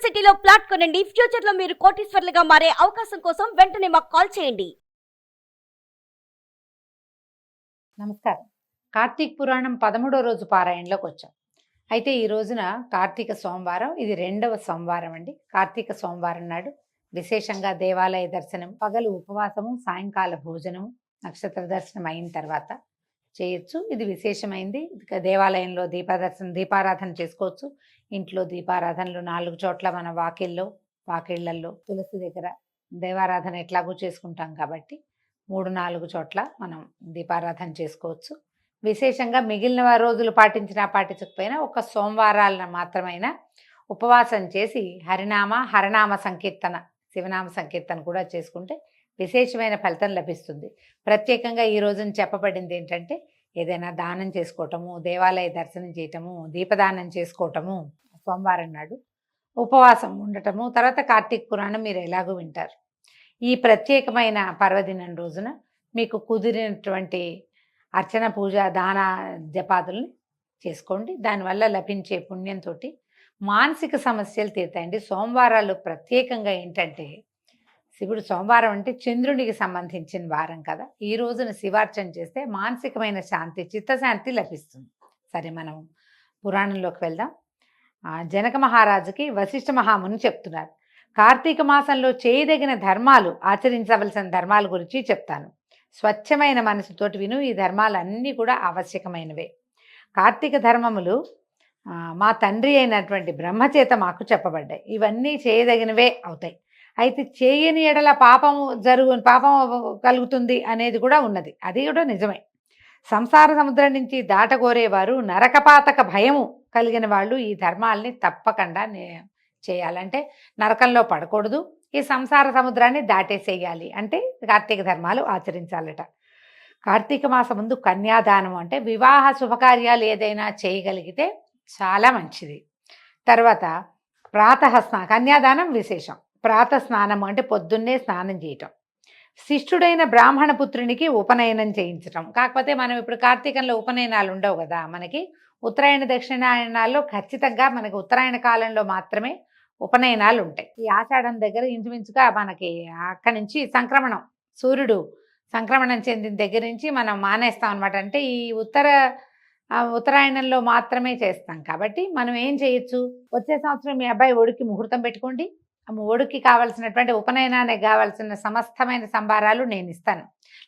సిటీలో ప్లాట్ కొనండి. ఫ్యూచర్ లో మీరు కోటీశ్వర్లుగా మారే అవకాశం కోసం వెంటనే మాకు కాల్ చేయండి. నమస్కారం. కార్తీక పురాణం 13వ రోజు పారాయణలోకి వచ్చాం. అయితే ఈ రోజున కార్తీక సోమవారం, ఇది 2వ సోమవారం అండి. కార్తీక సోమవారం నాడు విశేషంగా దేవాలయ దర్శనం, పగలు ఉపవాసము, సాయంకాల భోజనము, నక్షత్ర దర్శనం అయిన తర్వాత చేయొచ్చు. ఇది విశేషమైంది. దేవాలయంలో దీపారాధన చేసుకోవచ్చు. ఇంట్లో దీపారాధనలు 4 చోట్ల మన వాకిళ్లలో తులసి దగ్గర దేవారాధన ఎట్లాగూ చేసుకుంటాం కాబట్టి 3-4 చోట్ల మనం దీపారాధన చేసుకోవచ్చు. విశేషంగా మిగిలిన రోజులు పాటించకపోయినా ఒక సోమవారాలను మాత్రమైనా ఉపవాసం చేసి హరనామ సంకీర్తన, శివనామ సంకీర్తన కూడా చేసుకుంటే విశేషమైన ఫలితం లభిస్తుంది. ప్రత్యేకంగా ఈ రోజున చెప్పబడింది ఏంటంటే, ఏదైనా దానం చేసుకోవటము, దేవాలయ దర్శనం చేయటము, దీపదానం చేసుకోవటము, సోమవారం నాడు ఉపవాసం ఉండటము, తర్వాత కార్తీక పురాణం మీరు ఎలాగూ వింటారు. ఈ ప్రత్యేకమైన పర్వదినం రోజున మీకు కుదిరినటువంటి అర్చన, పూజ, దాన, జపాదుల్ని చేసుకోండి. దానివల్ల లభించే పుణ్యంతో మానసిక సమస్యలు తీరుతాయండి. సోమవారాలు ప్రత్యేకంగా ఏంటంటే, శివుడు సోమవారం అంటే చంద్రునికి సంబంధించిన వారం కదా. ఈ రోజున శివార్చన చేస్తే మానసికమైన శాంతి, చిత్తశాంతి లభిస్తుంది. సరే, మనం పురాణంలోకి వెళ్దాం. జనక మహారాజుకి వశిష్ఠ మహాముని చెప్తున్నారు. కార్తీక మాసంలో చేయదగిన ధర్మాలు, ఆచరించవలసిన ధర్మాల గురించి చెప్తాను. స్వచ్ఛమైన మనసుతోటి విను. ఈ ధర్మాలన్నీ కూడా ఆవశ్యకమైనవే. కార్తీక ధర్మములు మా తండ్రి అయినటువంటి బ్రహ్మచేత మాకు చెప్పబడ్డాయి. ఇవన్నీ చేయదగినవే అవుతాయి. అయితే చేయని ఎడల పాపం కలుగుతుంది అనేది కూడా ఉన్నది. అది కూడా నిజమే. సంసార సముద్రం నుంచి దాటగోరేవారు, నరకపాతక భయము కలిగిన వాళ్ళు ఈ ధర్మాల్ని తప్పకుండా చేయాలంటే నరకంలో పడకూడదు. ఈ సంసార సముద్రాన్ని దాటేసేయాలి అంటే కార్తీక ధర్మాలు ఆచరించాలట. కార్తీక మాసం ముందు కన్యాదానం అంటే వివాహ శుభకార్యాలు ఏదైనా చేయగలిగితే చాలా మంచిది. తర్వాత కన్యాదానం విశేషం. ప్రాతస్నానం అంటే పొద్దున్నే స్నానం చేయటం. శిష్టుడైన బ్రాహ్మణ పుత్రునికి ఉపనయనం చేయించటం. కాకపోతే మనం ఇప్పుడు కార్తీకంలో ఉపనయనాలు ఉండవు కదా. మనకి ఉత్తరాయణ దక్షిణాయనాల్లో ఖచ్చితంగా మనకి ఉత్తరాయణ కాలంలో మాత్రమే ఉపనయనాలు ఉంటాయి. ఈ ఆషాఢం దగ్గర ఇంచుమించుగా మనకి అక్కడి నుంచి సూర్యుడు సంక్రమణం చెందిన దగ్గర నుంచి మనం మానేస్తాం అనమాట. అంటే ఈ ఉత్తరాయణంలో మాత్రమే చేస్తాం కాబట్టి మనం ఏం చేయొచ్చు, వచ్చే సంవత్సరం మీ అబ్బాయి ఒడికి ముహూర్తం పెట్టుకోండి. ఒడికి కావాల్సినటువంటి ఉపనయనానికి కావాల్సిన సమస్తమైన సంభారాలు నేను ఇస్తాను,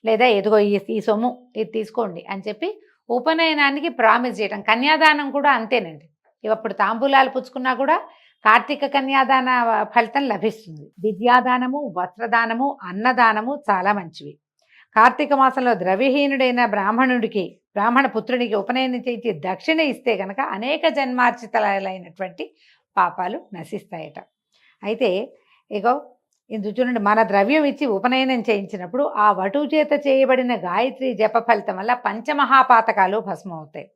లేదా ఎదుగో ఈ సొమ్ము ఇది తీసుకోండి అని చెప్పి ఉపనయనానికి ప్రామిస్ చేయడం. కన్యాదానం కూడా అంతేనండి. ఇప్పుడు తాంబూలాలు పుచ్చుకున్నా కూడా కార్తీక కన్యాదాన ఫలితం లభిస్తుంది. విద్యాదానము, వస్త్రదానము, అన్నదానము చాలా మంచివి. కార్తీక మాసంలో ద్రవ్యహీనుడైన బ్రాహ్మణ పుత్రునికి ఉపనయనం చేయించి దక్షిణ ఇస్తే గనక అనేక జన్మార్జితలైనటువంటి పాపాలు నశిస్తాయట. అయితే ఇందు చూడండి, మన ద్రవ్యం ఇచ్చి ఉపనయనం చేయించినప్పుడు ఆ వటువు చేత చేయబడిన గాయత్రి జప ఫలితం వల్ల పంచమహాపాతకాలు భస్మం అవుతాయి.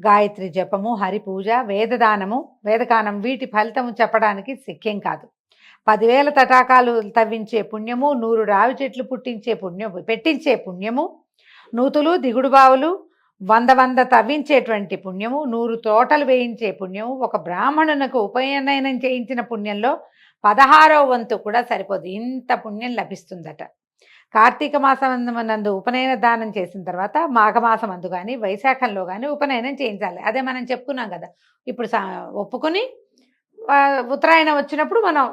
గాయత్రి జపము, హరిపూజ, వేదగానం వీటి ఫలితము చెప్పడానికి శక్యం కాదు. 10,000 తటాకాలు తవ్వించే పుణ్యము, 100 రావి చెట్లు పెట్టించే పుణ్యము, నూతులు, దిగుడు బావులు 100 తవ్వించేటువంటి పుణ్యము, 100 తోటలు వేయించే పుణ్యము, ఒక బ్రాహ్మణునకు ఉపనయనం చేయించిన పుణ్యంలో 16వ వంతు కూడా సరిపోదు. ఇంత పుణ్యం లభిస్తుందట. కార్తీక మాసం నందు ఉపనయన దానం చేసిన తర్వాత మాఘమాసం అందు కానీ వైశాఖంలో కానీ ఉపనయనం చేయించాలి. అదే మనం చెప్పుకున్నాం కదా. ఇప్పుడు ఒప్పుకుని ఉత్తరాయణం వచ్చినప్పుడు మనం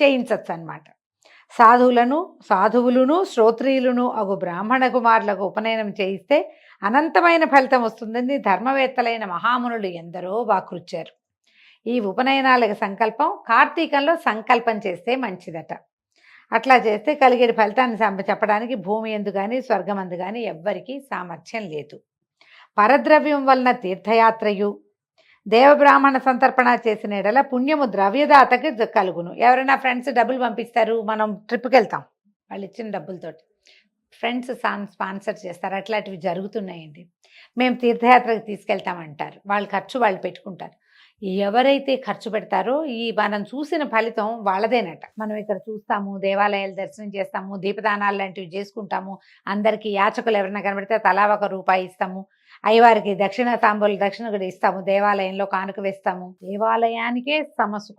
చేయించవచ్చు అన్నమాట. సాధువులను శ్రోత్రియులను అగు బ్రాహ్మణ కుమారులకు ఉపనయనం చేయిస్తే అనంతమైన ఫలితం వస్తుందని ధర్మవేత్తలైన మహామునులు ఎందరో వాకృచ్చారు. ఈ ఉపనయనాలకు సంకల్పం కార్తీకంలో సంకల్పం చేస్తే మంచిదట. అట్లా చేస్తే కలిగే ఫలితాన్ని చెప్పడానికి భూమి ఎందు కానీ స్వర్గమందు కానీ ఎవ్వరికీ సామర్థ్యం లేదు. పరద్రవ్యం వలన తీర్థయాత్రయు, దేవబ్రాహ్మణ సంతర్పణ చేసిన ఎడల పుణ్యము ద్రవ్యదాతకి కలుగును. ఎవరైనా ఫ్రెండ్స్ డబ్బులు పంపిస్తారు, మనం ట్రిప్కి వెళ్తాం, వాళ్ళు ఇచ్చిన డబ్బులతోటి ఫ్రెండ్స్ స్పాన్సర్ చేస్తారు. అట్లాంటివి జరుగుతున్నాయండి. మేము తీర్థయాత్రకు తీసుకెళ్తామంటారు, వాళ్ళ ఖర్చు వాళ్ళు పెట్టుకుంటారు. ఎవరైతే ఖర్చు పెడతారో ఈ మనం చూసిన ఫలితం వాళ్ళదేనట. మనం ఇక్కడ చూస్తాము, దేవాలయాలు దర్శనం చేస్తాము, దీపదానాలు లాంటివి చేసుకుంటాము, అందరికీ యాచకులు ఎవరైనా కనబడితే తలా ₹1 ఇస్తాము, అయ్యవారికి దక్షిణ తాంబూల దక్షిణ కూడా ఇస్తాము, దేవాలయంలో కానుక వేస్తాము, దేవాలయానికే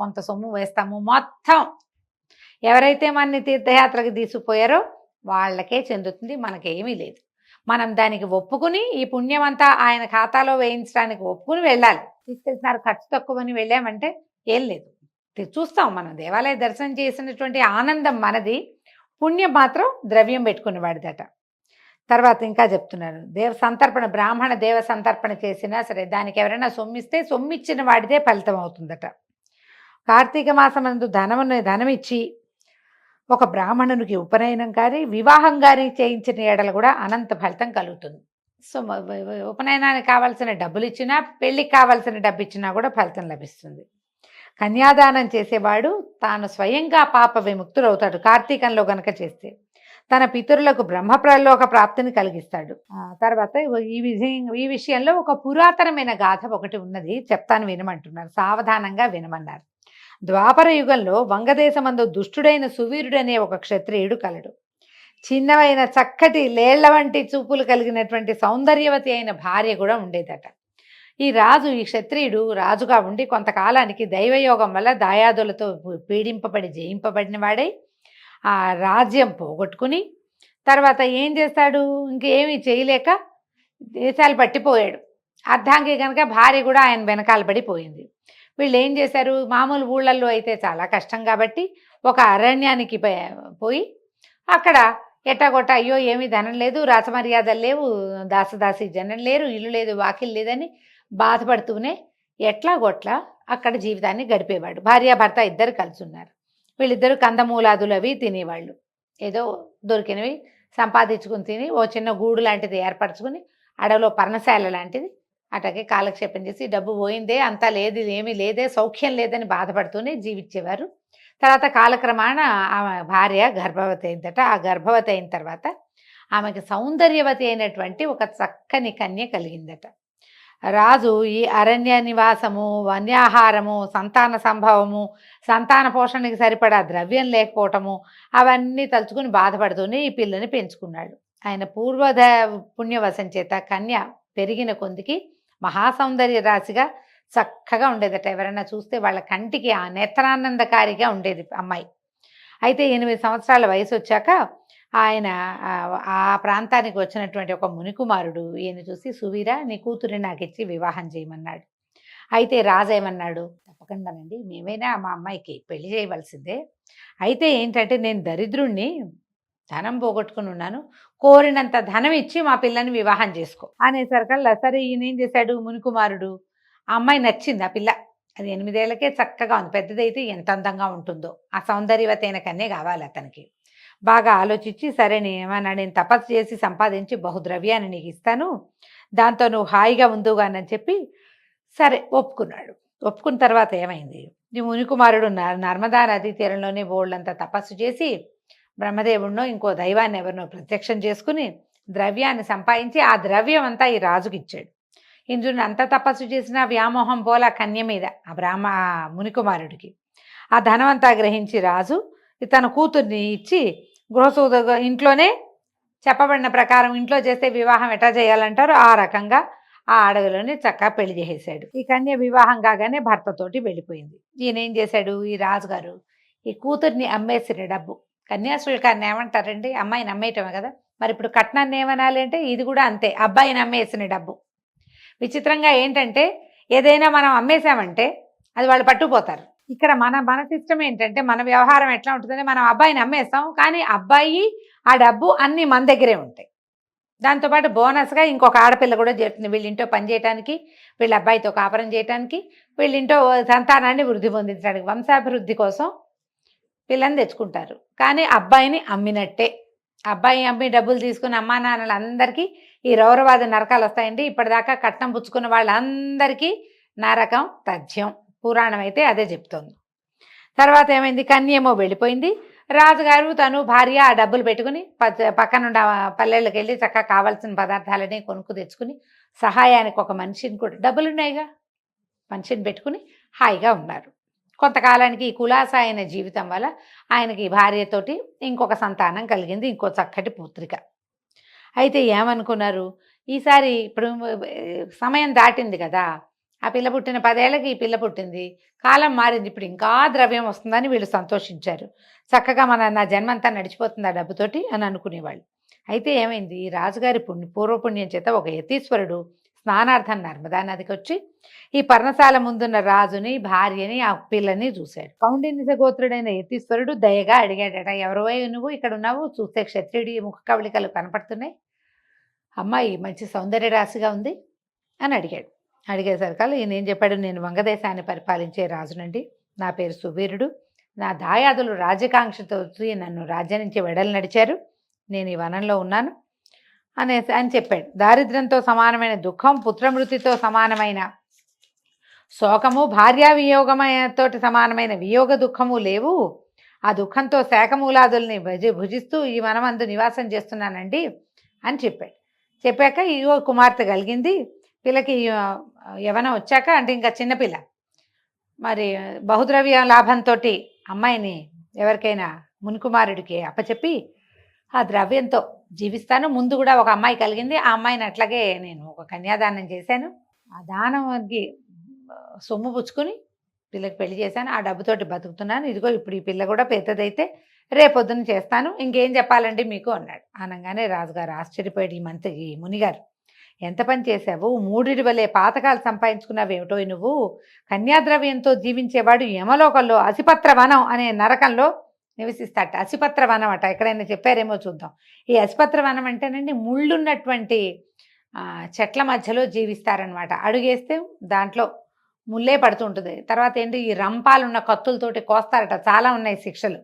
కొంత సొమ్ము వేస్తాము. మొత్తం ఎవరైతే మనని తీర్థయాత్రకు తీసుకుపోయారో వాళ్ళకే చెందుతుంది, మనకేమీ లేదు. మనం దానికి ఒప్పుకుని ఈ పుణ్యం అంతా ఆయన ఖాతాలో వేయించడానికి ఒప్పుకుని వెళ్ళాలి. తీసుకెళ్తున్నారు ఖర్చు తక్కువని వెళ్ళామంటే ఏం లేదు. చూస్తాం మనం దేవాలయ దర్శనం చేసినటువంటి ఆనందం మనది, పుణ్యం మాత్రం ద్రవ్యం పెట్టుకుని వాడిదట. తర్వాత ఇంకా చెప్తున్నారు, బ్రాహ్మణ దేవ సంతర్పణ చేసినా సరే దానికి ఎవరైనా సొమ్మిస్తే సొమ్మిచ్చిన వాడిదే ఫలితం అవుతుందట. కార్తీక మాసమందు ధనమిచ్చి ఒక బ్రాహ్మణునికి ఉపనయనం కానీ వివాహం కానీ చేయించిన ఏడలు కూడా అనంత ఫలితం కలుగుతుంది. సో ఉపనయనానికి కావాల్సిన డబ్బులు ఇచ్చినా, పెళ్ళికి కావాల్సిన డబ్బు ఇచ్చినా కూడా ఫలితం లభిస్తుంది. కన్యాదానం చేసేవాడు తాను స్వయంగా పాప విముక్తుడవుతాడు కార్తీకంలో గనక చేస్తే. తన పితరులకు బ్రహ్మప్రలోక ప్రాప్తిని కలిగిస్తాడు. తర్వాత ఈ విషయంలో ఒక పురాతనమైన గాథ ఒకటి ఉన్నది, చెప్తాను వినమంటున్నారు, సావధానంగా వినమన్నారు. ద్వాపర యుగంలో వంగదేశమందు దుష్టుడైన సువీరుడనే ఒక క్షత్రియుడు కలడు. చిన్నవైన చక్కటి లేళ్ల వంటి చూపులు కలిగినటువంటి సౌందర్యవతి అయిన భార్య కూడా ఉండేదట. ఈ క్షత్రియుడు రాజుగా ఉండి కొంతకాలానికి దైవయోగం వల్ల దాయాదులతో పీడింపబడి జయింపబడిన వాడై ఆ రాజ్యం పోగొట్టుకుని తర్వాత ఏం చేస్తాడు, ఇంకేమీ చేయలేక దేశాలు పట్టిపోయాడు. అర్ధాంగి కనుక భార్య కూడా ఆయన వెనకాల పడిపోయింది. వీళ్ళు ఏం చేశారు, మామూలు ఊళ్ళల్లో అయితే చాలా కష్టం కాబట్టి ఒక అరణ్యానికి పోయి అక్కడ ఎట్టగొట్ట అయ్యో ఏమీ ధనం లేదు, రాసమర్యాదలు లేవు, దాసదాసి జనం లేరు, ఇల్లు లేదు, వాకిలు లేదని బాధపడుతూనే ఎట్లాగొట్లా అక్కడ జీవితాన్ని గడిపేవాడు. భార్యాభర్త ఇద్దరు కలిసి ఉన్నారు. వీళ్ళిద్దరూ కందమూలాదులు అవి తినేవాళ్ళు, ఏదో దొరికినవి సంపాదించుకుని తిని ఓ చిన్న గూడు లాంటిది ఏర్పరచుకుని అడవిలో పర్ణశాల లాంటిది అటకే కాలక్షేపం చేసి డబ్బు పోయిందే, అంతా లేదు, ఏమీ లేదే, సౌఖ్యం లేదని బాధపడుతూనే జీవించేవారు. తర్వాత కాలక్రమాన ఆమె భార్య గర్భవతి అయిందట. ఆ గర్భవతి అయిన తర్వాత ఆమెకి సౌందర్యవతి అయినటువంటి ఒక చక్కని కన్య కలిగిందట. రాజు ఈ అరణ్య నివాసము, వన్యాహారము, సంతాన సంభవము, సంతాన పోషణకి సరిపడా ద్రవ్యం లేకపోవటము అవన్నీ తలుచుకుని బాధపడుతూనే ఈ పిల్లని పెంచుకున్నాడు. ఆయన పుణ్యవశం చేత కన్య పెరిగిన కొందికి మహాసౌందర్య రాశిగా చక్కగా ఉండేదట. ఎవరైనా చూస్తే వాళ్ళ కంటికి ఆ నేత్రానందకారిగా ఉండేది అమ్మాయి. అయితే 8 సంవత్సరాల వయసు వచ్చాక ఆయన ఆ ప్రాంతానికి వచ్చినటువంటి ఒక మునికుమారుడు ఈయన చూసి, సువీర నీ కూతురిని నాకు ఇచ్చి వివాహం చేయమన్నాడు. అయితే రాజు ఏమన్నాడు, తప్పకుండానండి, మేమైనా మా అమ్మాయికి పెళ్లి చేయవలసిందే. అయితే ఏంటంటే నేను దరిద్రుణ్ణి, ధనం పోగొట్టుకుని ఉన్నాను, కోరినంత ధనం ఇచ్చి మా పిల్లని వివాహం చేసుకో అనేసరికల్లా సరే ఈయన ఏం చేశాడు, మునికుమారుడు ఆ అమ్మాయి నచ్చింది. ఆ పిల్ల అది 8 ఏళ్లకే చక్కగా ఉంది, పెద్దదైతే ఎంత అందంగా ఉంటుందో, ఆ సౌందర్యవతైన కన్నే కావాలి అతనికి. బాగా ఆలోచించి సరే ఏమన్నా, నేను తపస్సు చేసి సంపాదించి బహుద్రవ్యాన్ని నీకు ఇస్తాను, దాంతో నువ్వు హాయిగా ఉందుగానని చెప్పి సరే ఒప్పుకున్నాడు. ఒప్పుకున్న తర్వాత ఏమైంది, ఈ మునికుమారుడు నర్మదా నదీ తీరంలోనే బోళ్ళంతా తపస్సు చేసి బ్రహ్మదేవుడినో ఇంకో దైవాన్ని ఎవరినో ప్రత్యక్షం చేసుకుని ద్రవ్యాన్ని సంపాదించి ఆ ద్రవ్యం అంతా ఈ రాజుకి ఇచ్చాడు. ఇంద్రుని అంత తపస్సు చేసిన వ్యామోహం పోల కన్య మీద ఆ మునికుమారుడికి. ఆ ధనమంతా గ్రహించి రాజు తన కూతుర్ని ఇచ్చి ఇంట్లోనే చెప్పబడిన ప్రకారం ఇంట్లో చేస్తే వివాహం ఎట్లా చేయాలంటారో ఆ రకంగా ఆ అడవిలోనే చక్కగా పెళ్లి చేసేసాడు. ఈ కన్య వివాహం కాగానే భర్తతోటి వెళ్ళిపోయింది. ఈయన ఏం చేశాడు, ఈ రాజుగారు ఈ కూతుర్ని అమ్మేసిన డబ్బు, కన్యాశుల్కాన్ని ఏమంటారండి, అమ్మాయిని అమ్మేయటమే కదా, మరి ఇప్పుడు కట్నాన్ని ఏమనాలి అంటే ఇది కూడా అంతే, అబ్బాయిని అమ్మేసిన డబ్బు. విచిత్రంగా ఏంటంటే ఏదైనా మనం అమ్మేశామంటే అది వాళ్ళు పట్టుకుపోతారు. ఇక్కడ మన సిస్టమ్ ఏంటంటే, మన వ్యవహారం ఎట్లా ఉంటుందంటే, మనం అబ్బాయిని అమ్మేస్తాం కానీ అబ్బాయి ఆ డబ్బు అన్నీ మన దగ్గరే ఉంటాయి. దాంతోపాటు బోనస్గా ఇంకొక ఆడపిల్ల కూడా చేరుతుంది, వీళ్ళింటో పని చేయడానికి, వీళ్ళ అబ్బాయితో కాపురం చేయడానికి, వీళ్ళింటో సంతానాన్ని వృద్ధి పొందించడానికి, వంశాభివృద్ధి కోసం పిల్లని తెచ్చుకుంటారు. కానీ అబ్బాయిని అమ్మినట్టే. అబ్బాయి అమ్మి డబ్బులు తీసుకుని అమ్మా నాన్నలందరికీ ఈ రౌరవాద నరకాలు వస్తాయండి. ఇప్పటిదాకా కట్నం పుచ్చుకున్న వాళ్ళందరికీ నరకం తథ్యం. పురాణం అయితే అదే చెప్తోంది. తర్వాత ఏమైంది, కన్యేమో వెళ్ళిపోయింది. రాజుగారు తను భార్య ఆ డబ్బులు పెట్టుకుని పక్కనుండ పల్లెళ్ళకి వెళ్ళి చక్కగా కావాల్సిన పదార్థాలని కొనుక్కు తెచ్చుకుని సహాయానికి ఒక మనిషిని కూడా, డబ్బులు ఉన్నాయిగా పెన్షన్ పెట్టుకుని హాయిగా ఉన్నారు. కొంతకాలానికి ఈ కులాసా అయిన జీవితం వల్ల ఆయనకి భార్యతోటి ఇంకొక సంతానం కలిగింది, ఇంకో చక్కటి పుత్రిక. అయితే ఏమనుకున్నారు, ఈసారి ఇప్పుడు సమయం దాటింది కదా, ఆ పిల్ల పుట్టిన 10 ఏళ్ళకి ఈ పిల్ల పుట్టింది, కాలం మారింది, ఇప్పుడు ఇంకా ద్రవ్యం వస్తుందని వీళ్ళు సంతోషించారు. చక్కగా నా జన్మంతా నడిచిపోతుంది ఆ డబ్బుతోటి అని అనుకునేవాళ్ళు. అయితే ఏమైంది, ఈ రాజుగారి పూర్వపుణ్యం చేత ఒక యతీశ్వరుడు స్నానార్థం నర్మదా నదికి వచ్చి ఈ పర్ణశాల ముందున్న రాజుని, భార్యని, ఆ పిల్లని చూశాడు. కౌండిన్య గోత్రుడైన యతీశ్వరుడు దయగా అడిగాడట, ఎవరోవై నువ్వు ఇక్కడ ఉన్నావు, చూస్తే క్షత్రియుడి ముఖ కవళికలు కనపడుతున్నాయి, అమ్మాయి మంచి సౌందర్య రాశిగా ఉంది అని అడిగాడు. అడిగేసరికల్లా ఈయన ఏం చెప్పాడు, నేను వంగదేశాన్ని పరిపాలించే రాజునండి, నా పేరు సువీరుడు, నా దాయాదులు రాజకాంక్షతో నన్ను రాజ్యం నుంచి వెడలు నడిచారు, నేను ఈ వనంలో ఉన్నాను అని చెప్పాడు. దారిద్ర్యంతో సమానమైన దుఃఖం, పుత్రమృతితో సమానమైన శోకము, భార్యా వియోగమతో సమానమైన వియోగ దుఃఖము లేవు, ఆ దుఃఖంతో శాఖమూలాదుల్ని భుజిస్తూ ఈ వనమందు నివాసం చేస్తున్నానండి అని చెప్పాడు. చెప్పాక ఇగో కుమార్తె కలిగింది, పిల్లకి యవనం వచ్చాక, అంటే ఇంకా చిన్నపిల్ల, మరి బహుద్రవ్య లాభంతో అమ్మాయిని ఎవరికైనా మునికుమారుడికి అప్పచెప్పి ఆ ద్రవ్యంతో జీవిస్తాను. ముందు కూడా ఒక అమ్మాయి కలిగింది, ఆ అమ్మాయిని అట్లాగే నేను ఒక కన్యాదానం చేశాను, ఆ దానంకి సొమ్ము పుచ్చుకుని పిల్లకి పెళ్లి చేశాను, ఆ డబ్బుతోటి బతుకుతున్నాను, ఇదిగో ఇప్పుడు ఈ పిల్ల కూడా పెద్దదైతే రేపొద్దున చేస్తాను, ఇంకేం చెప్పాలండి మీకు అన్నాడు. అనగానే రాజుగారు ఆశ్చర్యపోయాడు, ఈ మునిగారు, ఎంత పని చేశావు, మూడిటి వలె పాతకాలు సంపాదించుకున్నావేమిటో నువ్వు, కన్యాద్రవ్యంతో జీవించేవాడు యమలోకంలో అసిపత్ర వనం అనే నరకంలో నివసిస్తాట. అసిపత్ర వనం అట, ఎక్కడైనా చెప్పారేమో చూద్దాం. ఈ అసిపత్ర వనం అంటేనండి ముళ్ళున్నటువంటి చెట్ల మధ్యలో జీవిస్తారనమాట. అడుగేస్తే దాంట్లో ముల్లే పడుతుంటుంది, తర్వాత ఏంటి ఈ రంపాలున్న కత్తులతోటి కోస్తారట, చాలా ఉన్నాయి శిక్షలు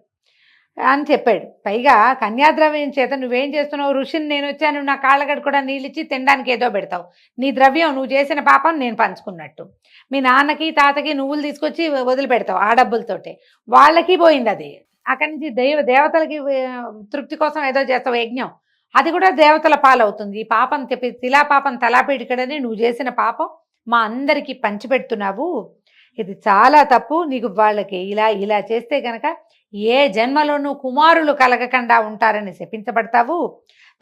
అని చెప్పాడు. పైగా కన్యాద్రవ్యం చేత నువ్వేం చేస్తున్నావు, ఋషిని నేను వచ్చాను, నా కాళ్ళగడ్డ కూడా నీళ్ళిచ్చి తినడానికి ఏదో పెడతావు, నీ ద్రవ్యం నువ్వు చేసిన పాపం నేను పంచుకున్నట్టు, మీ నాన్నకి తాతకి నువ్వులు తీసుకొచ్చి వదిలిపెడతావు ఆ డబ్బులతోటి, వాళ్ళకి పోయింది అది. అక్కడి నుంచి దేవతలకి తృప్తి కోసం ఏదో చేస్తావు యజ్ఞం, అది కూడా దేవతల పాలవుతుంది. ఈ పాపం చెప్పి తిలా పాపం తలాపేడికడని నువ్వు చేసిన పాపం మా అందరికీ పంచిపెడుతున్నావు, ఇది చాలా తప్పు, నీకు వాళ్ళకి ఇలా చేస్తే కనుక ఏ జన్మలోనూ కుమారులు కలగకుండా ఉంటారని శపించబడతావు,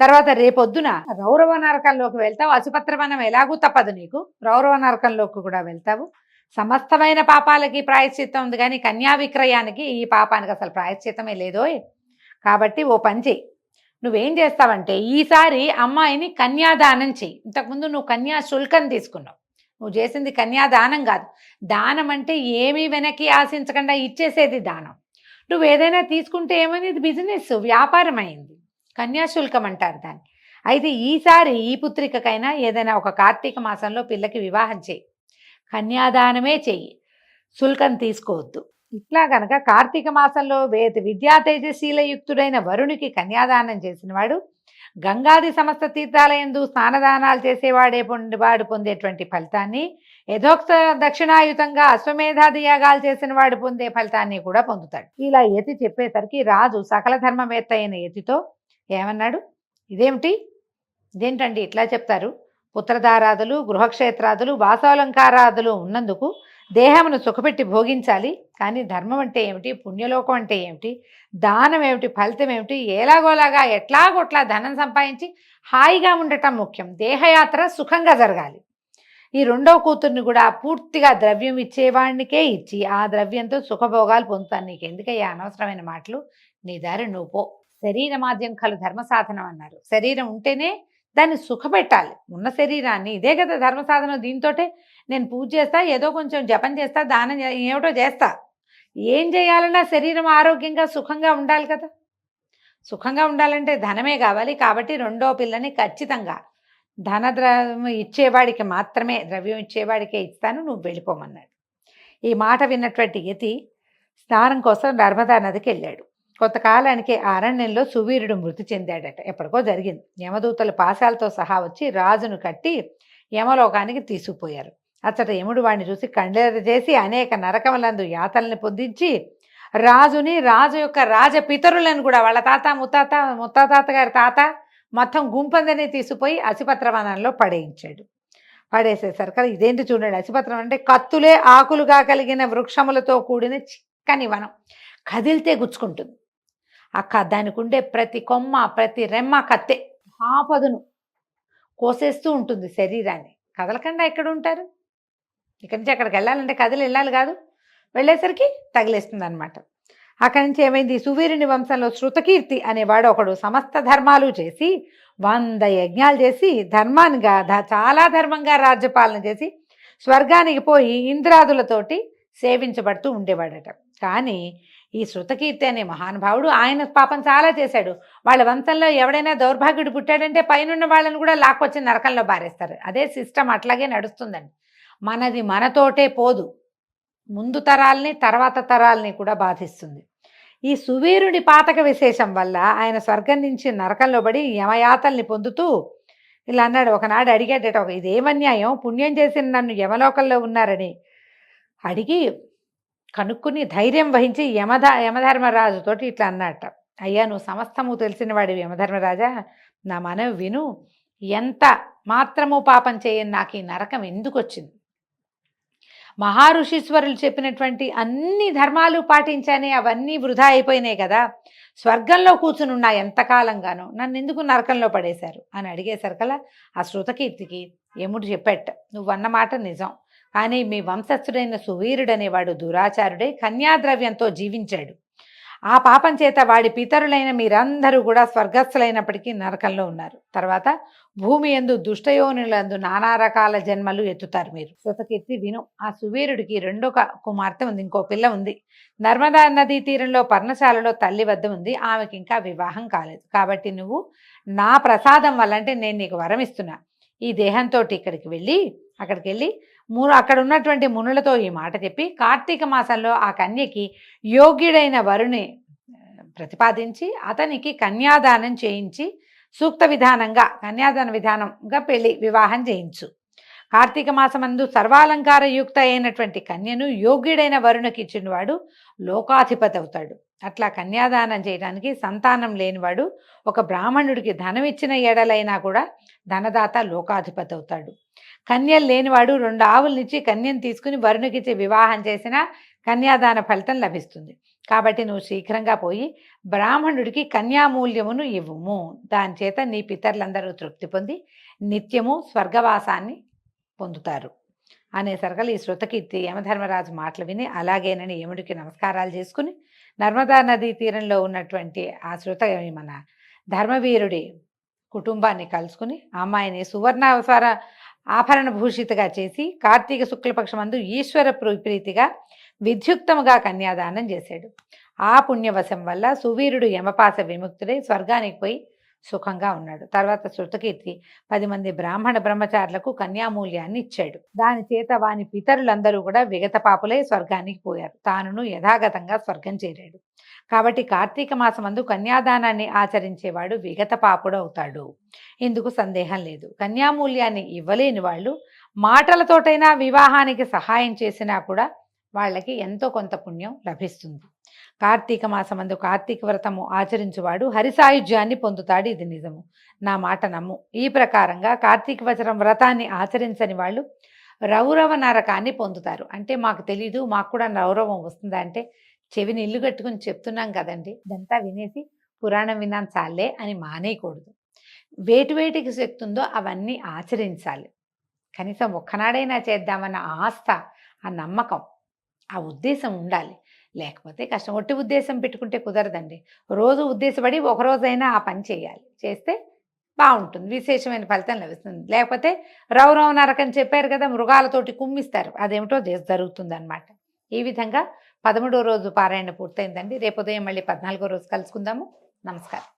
తర్వాత రేపొద్దున రౌరవ నరకంలోకి వెళ్తావు, అసుపత్రవనం ఎలాగూ తప్పదు నీకు, రౌరవ నరకంలోకి కూడా వెళ్తావు, సమస్తమైన పాపాలకి ప్రాయశ్చిత్తం ఉంది, కానీ కన్యా విక్రయానికి ఈ పాపానికి అసలు ప్రాయశ్చిత్తమే లేదోయ్. కాబట్టి ఓ పని చెయ్యి, నువ్వేం చేస్తావంటే ఈసారి అమ్మాయిని కన్యాదానం చెయ్యి. ఇంతకుముందు నువ్వు కన్యాశుల్కం తీసుకున్నావు, నువ్వు చేసింది కన్యాదానం కాదు. దానం అంటే ఏమీ వెనక్కి ఆశించకుండా ఇచ్చేసేది దానం. నువ్వు ఏదైనా తీసుకుంటే ఏమైంది, బిజినెస్ వ్యాపారం అయింది, కన్యాశుల్కం అంటారు దాన్ని. అయితే ఈసారి ఈ పుత్రికకైనా ఏదైనా ఒక కార్తీక మాసంలో పిల్లకి వివాహం చేయి, కన్యాదానమే చెయ్యి, శుల్కం తీసుకోవద్దు. ఇట్లా కనుక కార్తీక మాసంలో విద్యా తేజశీలయుక్తుడైన వరునికి కన్యాదానం చేసినవాడు గంగాది సమస్త తీర్థాలయందు స్నానదానాలు చేసేవాడు పొందేటువంటి ఫలితాన్ని, యథోక్త దక్షిణాయుతంగా అశ్వమేధాది యాగాలు చేసిన వాడు పొందే ఫలితాన్ని కూడా పొందుతాడు. ఇలా యతి చెప్పేసరికి రాజు సకల ధర్మవేత్త అయిన యతితో ఏమన్నాడు, ఇదేంటండి ఇట్లా చెప్తారు, పుత్రధారాదులు, గృహక్షేత్రాదులు, వాసాలంకారాదులు ఉన్నందుకు దేహమును సుఖపెట్టి భోగించాలి, కానీ ధర్మం అంటే ఏమిటి, పుణ్యలోకం అంటే ఏమిటి, దానం ఏమిటి, ఫలితం ఏమిటి, ఎలాగోలాగా ఎట్లాగొట్లా ధనం సంపాదించి హాయిగా ఉండటం ముఖ్యం, దేహయాత్ర సుఖంగా జరగాలి. ఈ రెండవ కూతుర్ని కూడా పూర్తిగా ద్రవ్యం ఇచ్చేవాడినికే ఇచ్చి ఆ ద్రవ్యంతో సుఖభోగాలు పొందుతాను, నీకు ఎందుకయ్యా అనవసరమైన మాటలు, నీ దారి నువ్వు పో, శరీరమాద్యం కలు ధర్మ సాధనం అన్నారు. శరీరం ఉంటేనే దాన్ని సుఖపెట్టాలి, ఉన్న శరీరాన్ని, ఇదే కదా ధర్మ సాధనం. దీంతోటే నేను పూజ చేస్తా, ఏదో కొంచెం జపం చేస్తా, దానం ఏమిటో చేస్తా, ఏం చేయాలన్నా శరీరం ఆరోగ్యంగా సుఖంగా ఉండాలి కదా. సుఖంగా ఉండాలంటే ధనమే కావాలి. కాబట్టి రెండో పిల్లని ఖచ్చితంగా ద్రవ్యం ఇచ్చేవాడికి మాత్రమే, ద్రవ్యం ఇచ్చేవాడికే ఇస్తాను, నువ్వు వెళ్ళిపోమన్నాడు. ఈ మాట విన్నటువంటి యతి స్నానం కోసం నర్మదా నదికి వెళ్ళాడు. కొంతకాలానికి ఆ అరణ్యంలో సువీరుడు మృతి చెందాడట, ఎప్పటికో జరిగింది. యమదూతలు పాశాలతో సహా వచ్చి రాజును కట్టి యమలోకానికి తీసుకుపోయారు. అచ్చట యముడు వాడిని చూసి కండెర చేసి అనేక నరకములందు యాతల్ని పొందించి రాజుని, రాజు యొక్క రాజపితరులను కూడా, వాళ్ళ తాత ముత్తాత గారి తాత మొత్తం గుంపందని తీసుకుపోయి అసిపత్రవనంలో పడేయించాడు. పడేసేసారు కదా. ఇదేంటి చూడండి, అసిపత్రం అంటే కత్తులే ఆకులుగా కలిగిన వృక్షములతో కూడిన చిక్కని వనం, కదిలితే గుచ్చుకుంటుంది. దానికి ఉండే ప్రతి కొమ్మ ప్రతి రెమ్మ కత్తే, ఆపదును కోసేస్తూ ఉంటుంది శరీరాన్ని. కదలకుండా ఎక్కడ ఉంటారు? ఇక్కడి నుంచి అక్కడికి వెళ్ళాలంటే కదిలి వెళ్ళాలి కాదు, వెళ్ళేసరికి తగిలేస్తుంది అనమాట. అక్కడి నుంచి ఏమైంది, సువీరుని వంశంలో శృతకీర్తి అనేవాడు ఒకడు సమస్త ధర్మాలు చేసి 100 యజ్ఞాలు చేసి ధర్మానిగా చాలా ధర్మంగా రాజ్యపాలన చేసి స్వర్గానికి పోయి ఇంద్రాదులతోటి సేవించబడుతూ ఉండేవాడట. కానీ ఈ శృతకీర్తి అనే మహానుభావుడు ఆయన పాపం చాలా చేశాడు. వాళ్ళ వంశంలో ఎవడైనా దౌర్భాగ్యుడు పుట్టాడంటే పైనున్న వాళ్ళని కూడా లాక్కొచ్చి నరకంలో బారేస్తారు. అదే సిస్టమ్ అట్లాగే నడుస్తుందండి. మనది మనతోటే పోదు, ముందు తరాల్ని తర్వాత తరాల్ని కూడా బాధిస్తుంది. ఈ సువీరుడి పాతక విశేషం వల్ల ఆయన స్వర్గం నుంచి నరకంలో పడి యమయాతల్ని పొందుతూ ఇలా అన్నాడు. ఒకనాడు అడిగాడట, ఇదేమన్యాయం, పుణ్యం చేసిన నన్ను యమలోకంలో ఉన్నారని అడిగి కనుక్కుని ధైర్యం వహించి యమధర్మరాజుతోటి ఇట్లా అన్నట్ట, అయ్యా నువ్వు సమస్తము తెలిసిన వాడివి యమధర్మరాజా, నా మనవి విను, ఎంత మాత్రము పాపం చేయని నాకు ఈ నరకం ఎందుకు వచ్చింది? మహారుషీశ్వరులు చెప్పినటువంటి అన్ని ధర్మాలు పాటించానే, అవన్నీ వృధా అయిపోయినాయి కదా, స్వర్గంలో కూర్చునున్నా ఎంతకాలంగానో, నన్ను ఎందుకు నరకంలో పడేశారు అని అడిగేసరికల్లా ఆ శృతకీర్తికి యముడు చెప్పేట, నువ్వన్న మాట నిజం, కానీ మీ వంశస్థుడైన సువీరుడనేవాడు దురాచారుడై కన్యాద్రవ్యంతో జీవించాడు. ఆ పాపం చేత వాడి పితరులైన మీరందరూ కూడా స్వర్గస్థులైనప్పటికీ నరకంలో ఉన్నారు. తర్వాత భూమి యందు దుష్టయోనులందు నానా రకాల జన్మలు ఎత్తుతారు మీరు. శృతకీర్తి విను, ఆ సువీరుడికి రెండో కుమార్తె ఉంది, ఇంకో పిల్ల ఉంది. నర్మదా నదీ తీరంలో పర్ణశాలలో తల్లి వద్ద ఉంది. ఆమెకి ఇంకా వివాహం కాలేదు. కాబట్టి నువ్వు నా ప్రసాదం వల్ల, అంటే నేను నీకు వరం ఇస్తున్నా, ఈ దేహంతో అక్కడికి వెళ్ళి అక్కడ ఉన్నటువంటి మునులతో ఈ మాట చెప్పి కార్తీక మాసంలో ఆ కన్యకి యోగ్యుడైన వరుని ప్రతిపాదించి అతనికి కన్యాదానం చేయించి సూక్త విధానంగా కన్యాదాన విధానంగా వివాహం చేయించు. కార్తీక మాసమందు సర్వాలంకార యుక్త అయినటువంటి కన్యను యోగ్యుడైన వరుణకి ఇచ్చినవాడు లోకాధిపతి అవుతాడు. అట్లా కన్యాదానం చేయడానికి సంతానం లేనివాడు ఒక బ్రాహ్మణుడికి ధనం ఇచ్చిన ఎడలైనా కూడా ధనదాత లోకాధిపతి అవుతాడు. కన్యలు లేనివాడు 2 ఆవులనిచ్చి కన్యను తీసుకుని వరుణకిచ్చి వివాహం చేసిన కన్యాదాన ఫలితం లభిస్తుంది. కాబట్టి నువ్వు శీఘ్రంగా పోయి బ్రాహ్మణుడికి కన్యామూల్యమును ఇవ్వుము, దాని చేత నీ పితరులందరూ తృప్తి పొంది నిత్యము స్వర్గవాసాన్ని పొందుతారు అనేసరికల్ ఈ శృతకీర్తి యమధర్మరాజు మాటలు విని అలాగేనని యముడికి నమస్కారాలు చేసుకుని నర్మదా నదీ తీరంలో ఉన్నటువంటి ఆ మన ధర్మవీరుడి కుటుంబాన్ని కలుసుకుని అమ్మాయిని సువర్ణావసర ఆభరణ భూషితగా చేసి కార్తీక శుక్లపక్షమందు ఈశ్వర ప్రీతిగా విద్యుక్తముగా కన్యాదానం చేశాడు. ఆ పుణ్యవశం వల్ల సువీరుడు యమపాస విముక్తుడై స్వర్గానికి పోయి సుఖంగా ఉన్నాడు. తర్వాత శృతకీర్తి 10 మంది బ్రాహ్మణ బ్రహ్మచారులకు కన్యామూల్యాన్ని ఇచ్చాడు. దాని చేత వాని పితరులందరూ కూడా విగత పాపులై స్వర్గానికి పోయారు. తానును యథాగతంగా స్వర్గం చేరాడు. కాబట్టి కార్తీక మాసమందు కన్యాదానాన్ని ఆచరించేవాడు విగత పాపుడు అవుతాడు, ఇందుకు సందేహం లేదు. కన్యామూల్యాన్ని ఇవ్వలేని వాళ్ళు మాటలతోటైనా వివాహానికి సహాయం చేసినా కూడా వాళ్ళకి ఎంతో కొంత పుణ్యం లభిస్తుంది. కార్తీక మాసమందు కార్తీక వ్రతము ఆచరించువాడు హరిసాయుధ్యాన్ని పొందుతాడు, ఇది నిజము, నా మాట నమ్ము. ఈ ప్రకారంగా కార్తీక వచనం వ్రతాన్ని ఆచరించని వాళ్ళు రౌరవ నరకాన్ని పొందుతారు. అంటే మాకు తెలీదు, మాకు కూడా రౌరవం వస్తుందా అంటే, చెవిని ఇల్లు కట్టుకుని చెప్తున్నాం కదండి, ఇదంతా వినేసి పురాణం విన్నాను చాలే అని మానేయకూడదు. వేటికి శక్తి ఉందో అవన్నీ ఆచరించాలి. కనీసం ఒక్కనాడైనా చేద్దామన్న ఆస్థ, ఆ నమ్మకం, ఆ ఉద్దేశం ఉండాలి. లేకపోతే కష్టం. ఒట్టి ఉద్దేశం పెట్టుకుంటే కుదరదండి. రోజు ఉద్దేశపడి ఒకరోజైనా ఆ పని చేయాలి. చేస్తే బాగుంటుంది, విశేషమైన ఫలితం లభిస్తుంది. లేకపోతే రౌరవ నరకం చెప్పారు కదా, మృగాలతోటి కుమ్మిస్తారు, అదేమిటో జరుగుతుంది అన్నమాట. ఈ విధంగా 13వ రోజు పారాయణ పూర్తయిందండి. రేపు ఉదయం మళ్ళీ 14వ రోజు కలుసుకుందాము. నమస్కారం.